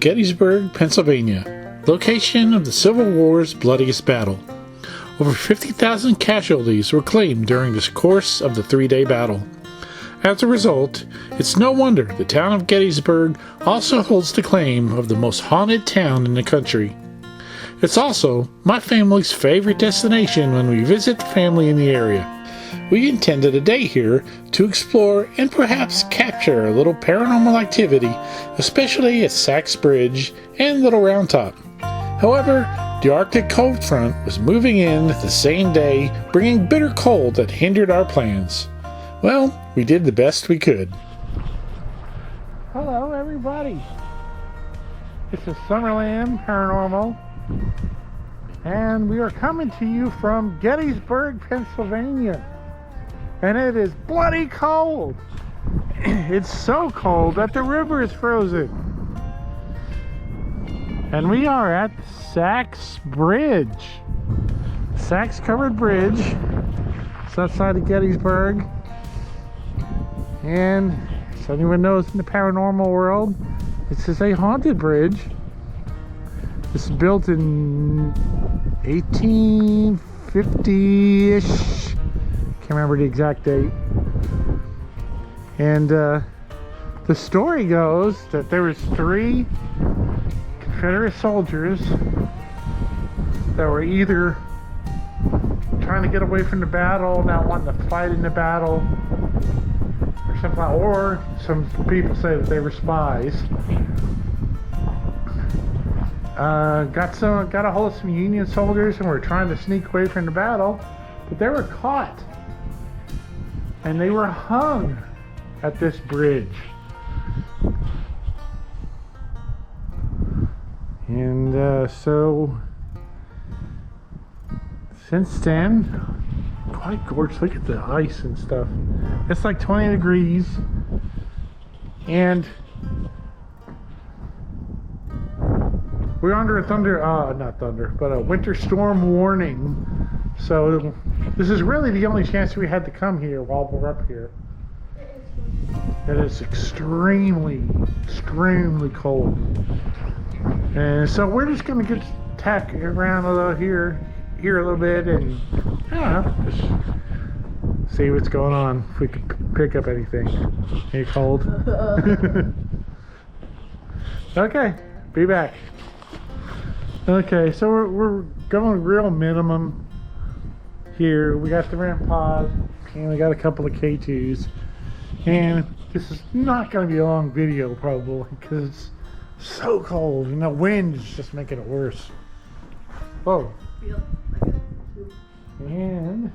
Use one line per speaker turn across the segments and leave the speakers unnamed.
Gettysburg, Pennsylvania, location of the Civil War's bloodiest battle. Over 50,000 casualties were claimed during the course of the three-day battle. As a result, it's no wonder the town of Gettysburg also holds the claim of the most haunted town in the country. It's also my family's favorite destination when we visit family in the area. We intended a day here to explore and perhaps capture a little paranormal activity, especially at Sachs Bridge and Little Round Top. However, the Arctic cold front was moving in the same day, bringing bitter cold that hindered our plans. Well, we did the best we could. Hello, everybody. This is Summerland Paranormal, and we are coming to you from Gettysburg, Pennsylvania. And it is bloody cold. It's so cold that the river is frozen. And we are at Sachs Bridge. Sachs covered bridge. It's outside of Gettysburg. And as anyone knows in the paranormal world, this is a haunted bridge. This is built in 1850-ish. Can't remember the exact date. And the story goes that there was 3 Confederate soldiers that were either trying to get away from the battle, not wanting to fight in the battle, or something, or some people say that they were spies. Got a hold of some Union soldiers and were trying to sneak away from the battle, but they were caught. And they were hung at this bridge. And so, since then, quite gorgeous. Look at the ice and stuff. It's like 20 degrees. And we're under a winter storm warning. So this is really the only chance we had to come here while we're up here. It is extremely, extremely cold. And so we're just going to get tack around a little here a little bit, and I don't know, just see what's going on, if we can pick up anything. Are you cold? Okay, be back. Okay, so we're going real minimum here. We got the REM pod, and we got a couple of K2s, and this is not going to be a long video probably because it's so cold, and the wind is just making it worse. Whoa. And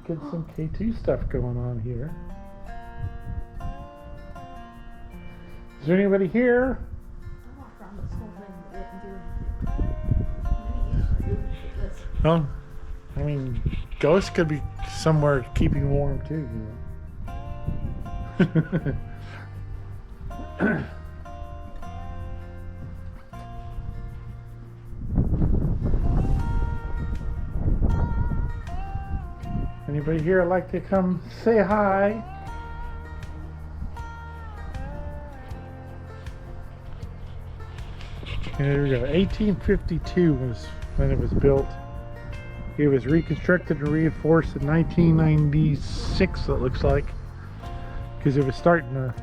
get some K2 stuff going on here. Is there anybody here? Oh, I mean, ghosts could be somewhere keeping warm too, you know. Anybody here like to come say hi? And there we go. 1852 was when it was built. It was reconstructed and reinforced in 1996, it looks like, because it was starting to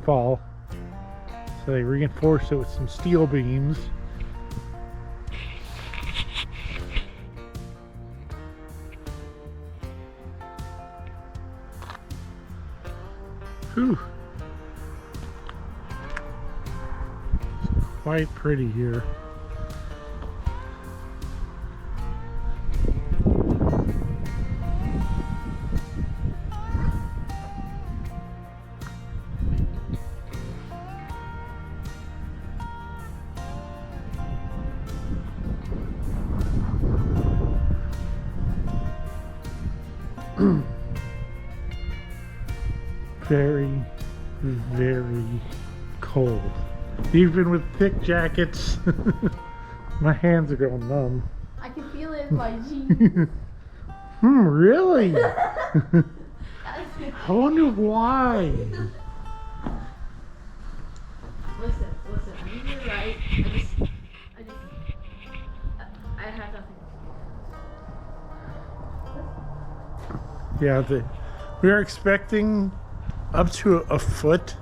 fall. So they reinforced it with some steel beams. Whew. It's quite pretty here. Very, very cold. Even with thick jackets, my hands are going numb.
I can feel it in my jeans.
Really?
That's
I wonder why.
Listen, I think you're right. I have nothing.
Yeah, we are expecting up to a foot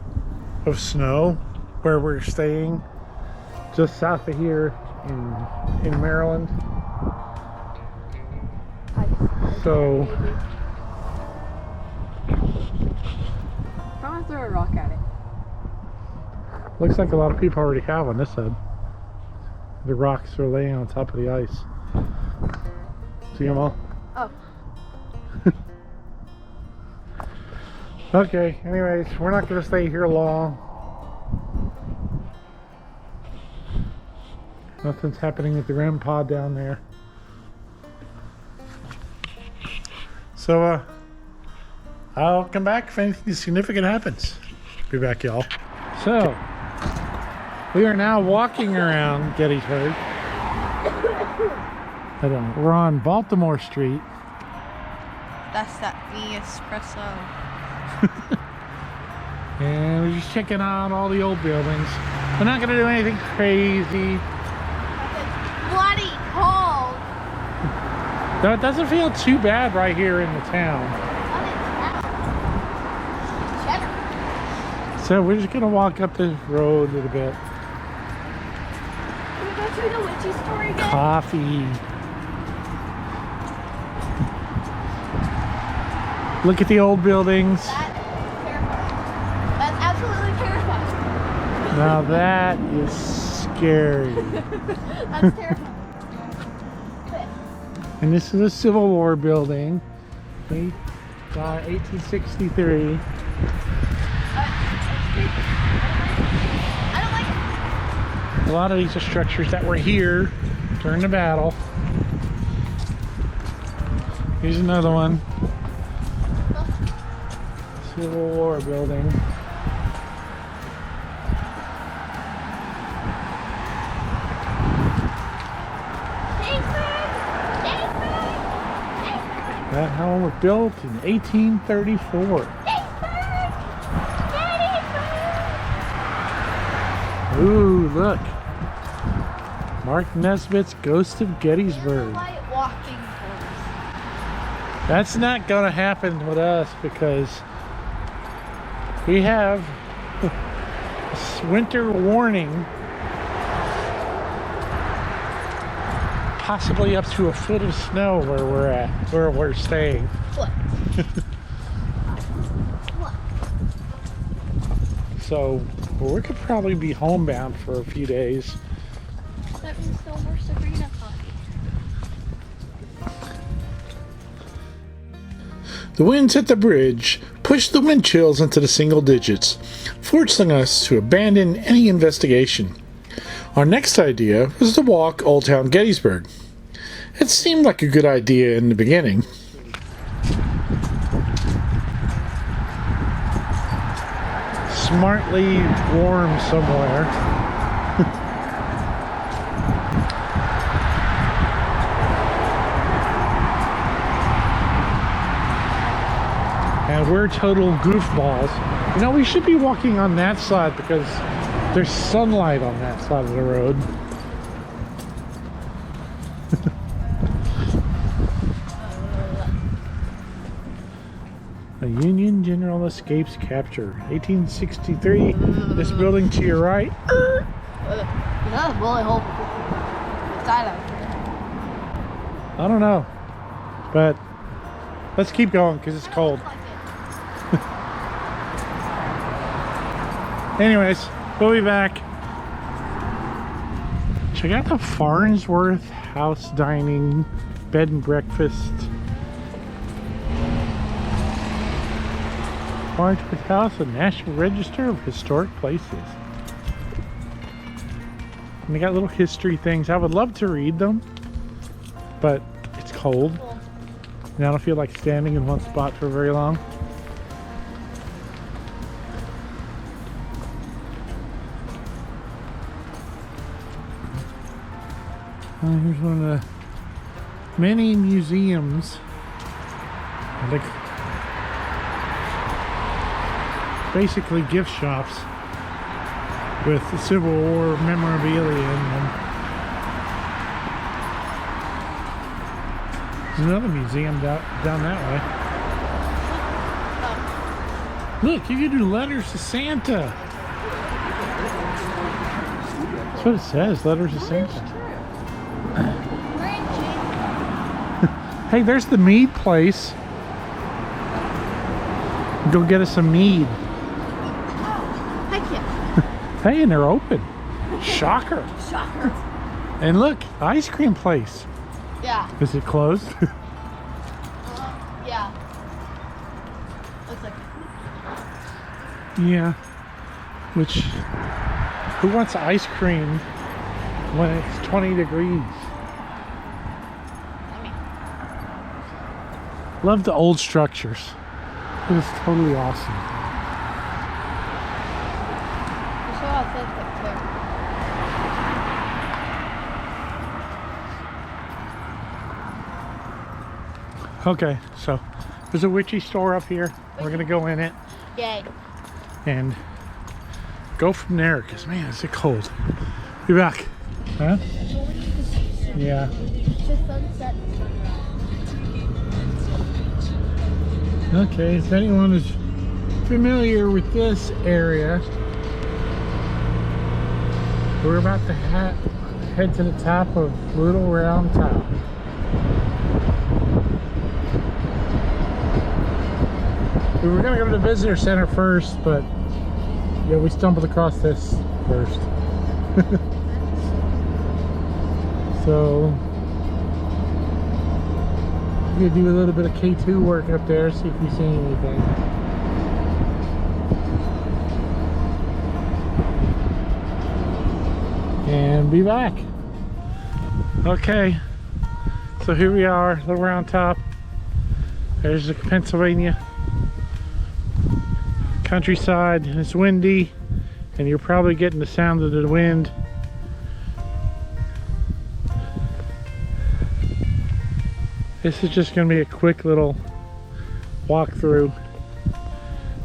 of snow where we're staying, just south of here in Maryland. So
I'm gonna throw a rock at it.
looks like a lot of people already have on this side. The rocks are laying on top of the ice. See them all?
Oh.
Okay, anyways, we're not going to stay here long. Nothing's happening with the REM pod down there. So, I'll come back if anything significant happens. Be back, y'all. So, we are now walking around Gettysburg. We're on Baltimore Street.
That's that V espresso.
And we're just checking out all the old buildings. We're not gonna do anything crazy.
It's bloody cold.
Though it doesn't feel too bad right here in the town. So we're just gonna walk up this road a little bit.
Can we go to the witchy store again?
Coffee. Look at the old buildings.
That is terrifying. That's absolutely terrifying.
Now that is scary.
That's terrifying.
And this is a Civil War building. 1863.
I don't like it.
A lot of these are structures that were here during the battle. Here's another one. Civil War building. That home was built in 1834. Ooh, look. Mark Nesbitt's Ghost of Gettysburg. That's not gonna happen with us because we have a winter warning. Possibly up to a foot of snow where we're staying.
What? What?
So we could probably be homebound for a few days.
That means no more Sabrina coffee.
The winds at the bridge pushed the wind chills into the single digits, forcing us to abandon any investigation. Our next idea was to walk Old Town Gettysburg. It seemed like a good idea in the beginning. Smartly warm somewhere. And we're total goofballs. You know, we should be walking on that side because there's sunlight on that side of the road. A Union General escapes capture. 1863. This building to your right.
Another bullet hole inside of it.
I don't know. But let's keep going because it's cold. Anyways, we'll be back. Check out the Farnsworth House Dining Bed and Breakfast. Farnsworth House, a National Register of Historic Places. And they got little history things. I would love to read them, but it's cold. And I don't feel like standing in one spot for very long. Here's one of the many museums. Like basically gift shops with the Civil War memorabilia in them. There's another museum down that way. Look, you can do letters to Santa. That's what it says, letters to Santa. Hey, there's the mead place. Go get us some mead.
Oh, heck yeah.
Hey, and they're open. Shocker.
Shocker.
And look, ice cream place.
Yeah.
Is it closed?
Yeah. Looks like
Yeah. Which, who wants ice cream when it's 20 degrees?
I mean,
Love the old structures. It was totally awesome.
it's so authentic too.
Okay, so there's a witchy store up here. We're gonna go in it
Yay.
and go from there, because man, is it cold. Be back. Huh? Yeah.
It's the sunset and sunrise.
Okay, if anyone is familiar with this area, we're about to head to the top of Little Round Top. We were gonna go to the visitor center first, but yeah, we stumbled across this first. So we're gonna do a little bit of K2 work up there, see if we see anything. And be back. Okay, so here we are, Little Round Top. There's the Pennsylvania countryside. It's windy, and you're probably getting the sound of the wind. This is just going to be a quick little walkthrough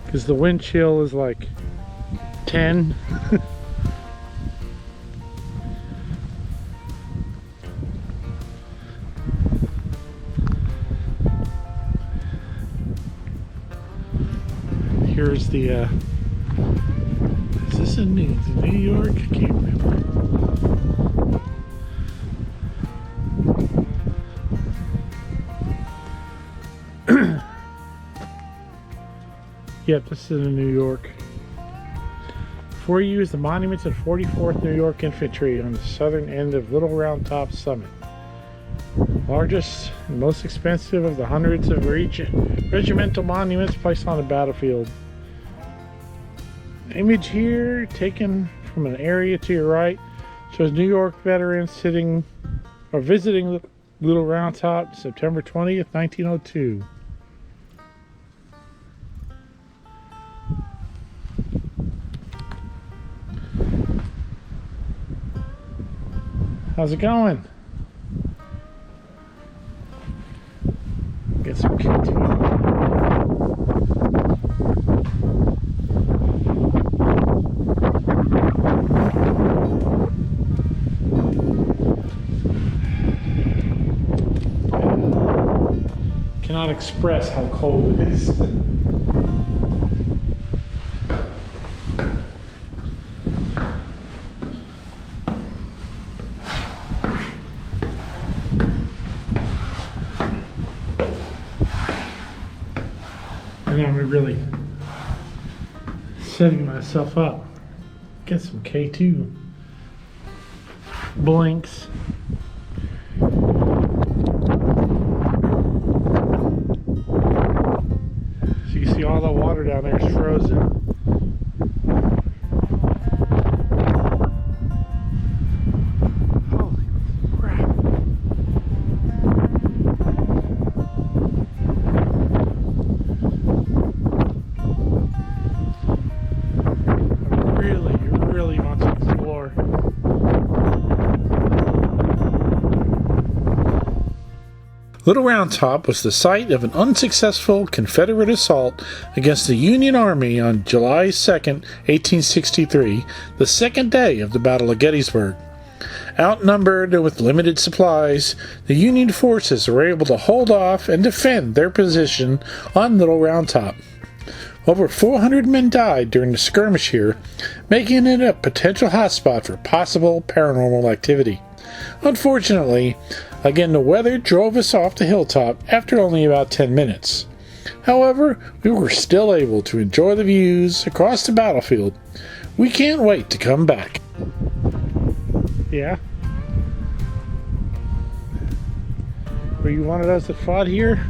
because the wind chill is like 10. Here's the is this in New York? I can't remember. Yep, this is in New York. Before you is the monuments of 44th New York Infantry on the southern end of Little Round Top Summit. Largest and most expensive of the hundreds of regimental monuments placed on the battlefield. Image here, taken from an area to your right, shows New York veterans sitting or visiting Little Round Top September 20th, 1902. How's it going? Get some K2. Cannot express how cold it is. And I'm really setting myself up. Get some K2 blinks. So you can see all the water down there is frozen. Holy crap. Really want to explore. Little Round Top was the site of an unsuccessful Confederate assault against the Union Army on July 2nd, 1863, the second day of the Battle of Gettysburg. Outnumbered and with limited supplies, the Union forces were able to hold off and defend their position on Little Round Top. Over 400 men died during the skirmish here, making it a potential hotspot for possible paranormal activity. Unfortunately, again, the weather drove us off the hilltop after only about 10 minutes. However, we were still able to enjoy the views across the battlefield. We can't wait to come back. Yeah? Were you one of those that fought here?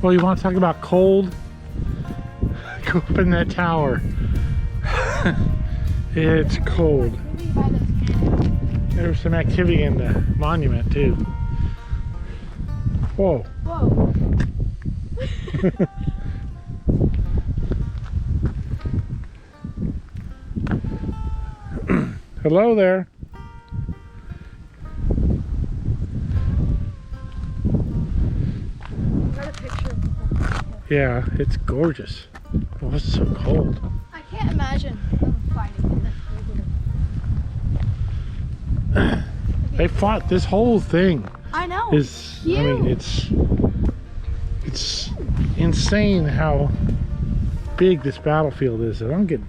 Well, you want to talk about cold? Go up in that tower. It's cold. There was some activity in the monument too. Whoa.
Whoa.
Hello there. Yeah, it's gorgeous. Oh, it's so cold.
I can't imagine them fighting in this.
They fought this whole thing.
I know.
I mean, it's insane how big this battlefield is. I'm getting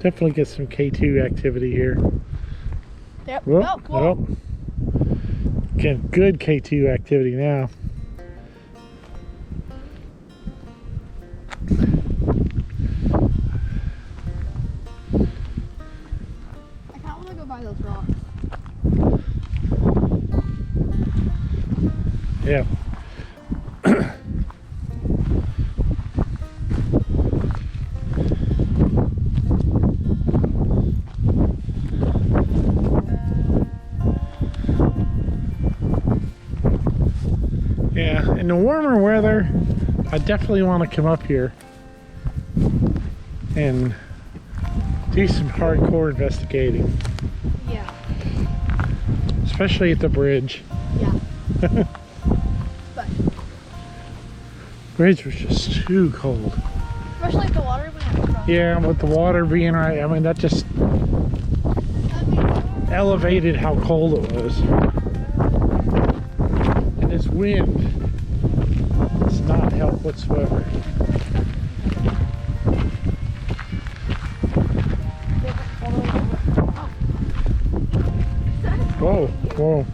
definitely get some K2 activity here.
Yep.
Whoop,
Oh, cool.
whoop. Getting good K2 activity now.
I kind of want to go by those rocks.
Yeah. Yeah, in the warmer weather, I definitely want to come up here and do some hardcore investigating,
Yeah.
especially at the bridge.
Yeah. But
Bridge was just too cold.
especially if the water went across.
Yeah, with the water being right, I mean, that just elevated how cold it was. And this wind does not help whatsoever. Whoa, whoa.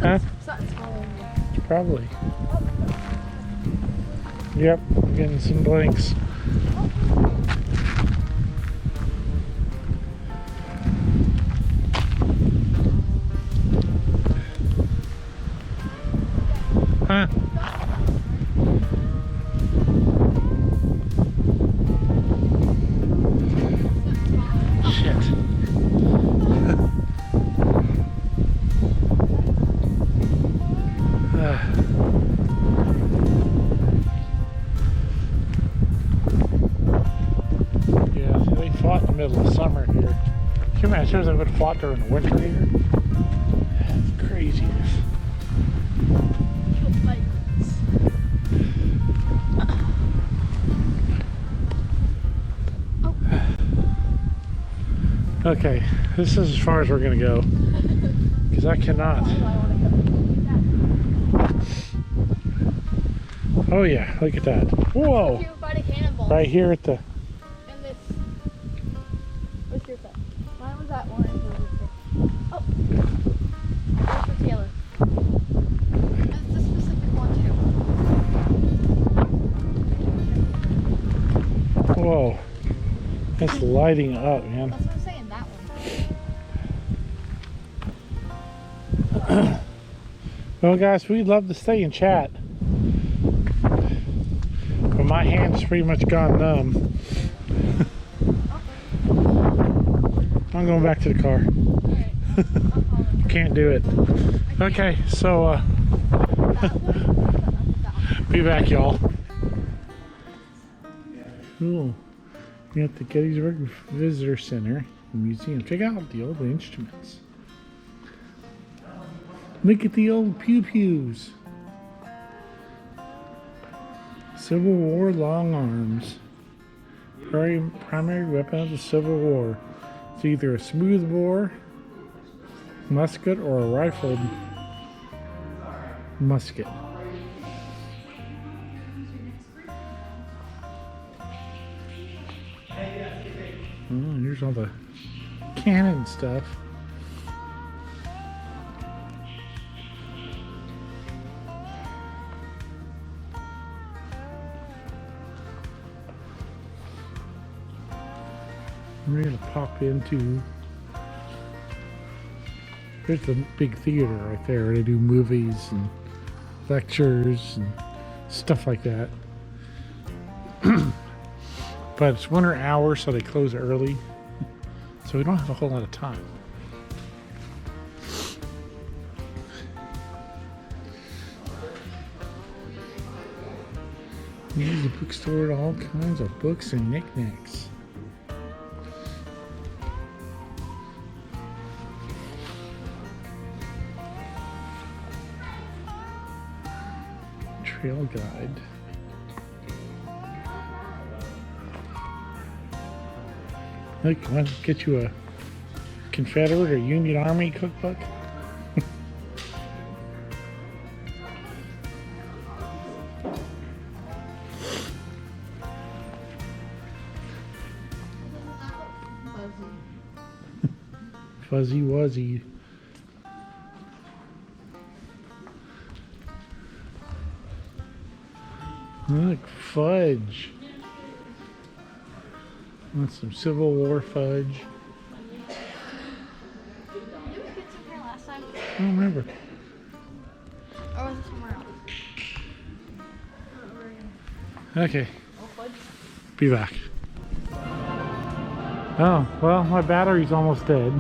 Huh?
Something's following me.
Probably. Yep, I'm getting some blinks. Huh? Shit. Yeah, so they fought in the middle of summer here. Can you imagine if they would have fought during the winter here? That's craziness. Okay, this is as far as we're gonna go. Because I cannot. Oh yeah, look at that. Whoa! Right here at the...
And this. What's your set? Mine was that orange. Oh. Where's the Taylor? It's the specific one too.
Whoa. It's lighting up, man.
That's what I'm saying, that one.
Well guys, we'd love to stay and chat. But my hand is pretty much gone numb. I'm going back to the car.
Alright.
Can't do it. Okay, so be back, y'all. Cool. You're at the Gettysburg Visitor Center Museum. Check out the old instruments. Look at the old pew-pews. Civil War long arms. Primary weapon of the Civil War. It's either a smoothbore musket or a rifled musket. Oh, here's all the cannon stuff. We're gonna pop into. There's the big theater right there. They do movies and lectures and stuff like that. But it's winter hours, so they close early. So we don't have a whole lot of time. Here's a bookstore with all kinds of books and knickknacks. Trail guide. Look, I want to get you a Confederate or Union Army cookbook. Fuzzy Wuzzy. Look, fudge. Want some Civil War fudge.
Did we get some here last time?
I don't remember.
Or was it somewhere else?
Okay,
Oh, fudge.
be back. Oh, well, my battery's almost dead.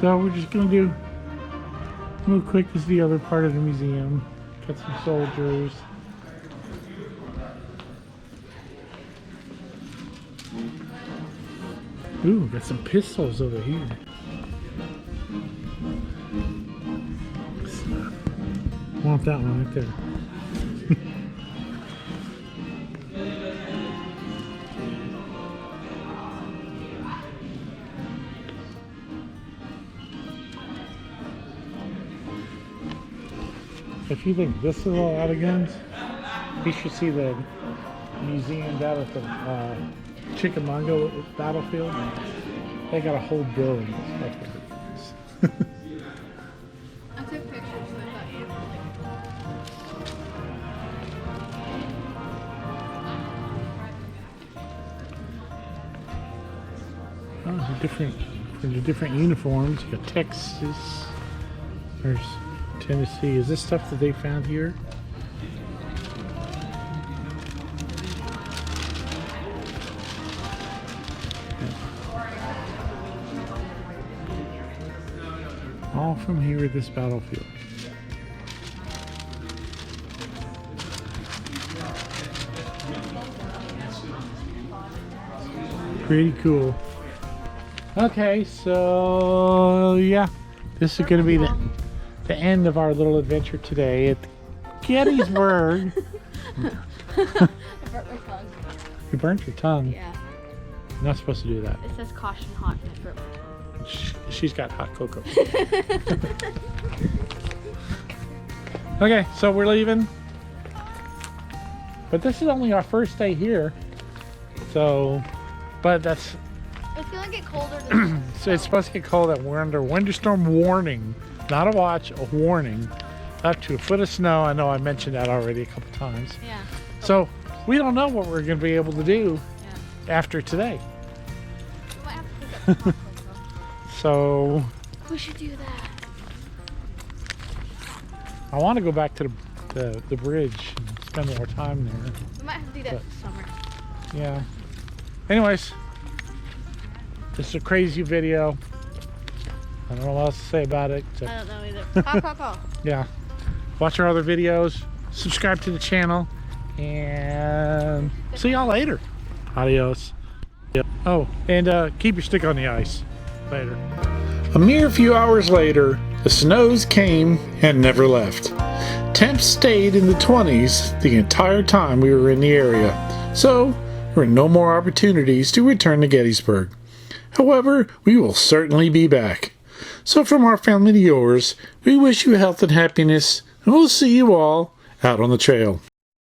So we're just gonna do real quick. This is the other part of the museum. Got some soldiers. Ooh, got some pistols over here. I want that one right there. If you think this is a lot of guns, you should see the museum down at the Chickamauga battlefield. They got a whole building. That's what it is.
I took pictures, so I thought you
Oh, the different uniforms. You got Texas. There's Tennessee. Is this stuff that they found here? All from here at this battlefield. Pretty cool. Okay, so yeah, this is going to be the end of our little adventure today at Gettysburg.
I burnt my tongue.
You burnt your tongue.
Yeah.
You're not supposed to do that.
It says caution hot and I burnt my tongue.
She's got hot cocoa. Okay, so we're leaving. But this is only our first day here. So, but that's...
It's gonna get colder than this.
So it's supposed to get cold that we're under winter storm warning. Not a watch, a warning. Up to a foot of snow. I know I mentioned that already a couple times.
Yeah.
So we don't know what we're going to be able to do
Yeah.
after today.
We might have to pick up some hot cocoa.
So
We should do that.
I want to go back to the bridge and spend more time there.
We might have to do that
But-
this summer.
Yeah. Anyways, This is a crazy video. I don't know what else to say about it.
I don't know either. Call, call, call.
Yeah. Watch our other videos. Subscribe to the channel. And see y'all later. Adios. Yep. Oh, and keep your stick on the ice. Later. A mere few hours later, the snows came and never left. Temps stayed in the 20s the entire time we were in the area, so there were no more opportunities to return to Gettysburg. However, we will certainly be back. So from our family to yours, we wish you health and happiness, and we'll see you all out on the trail.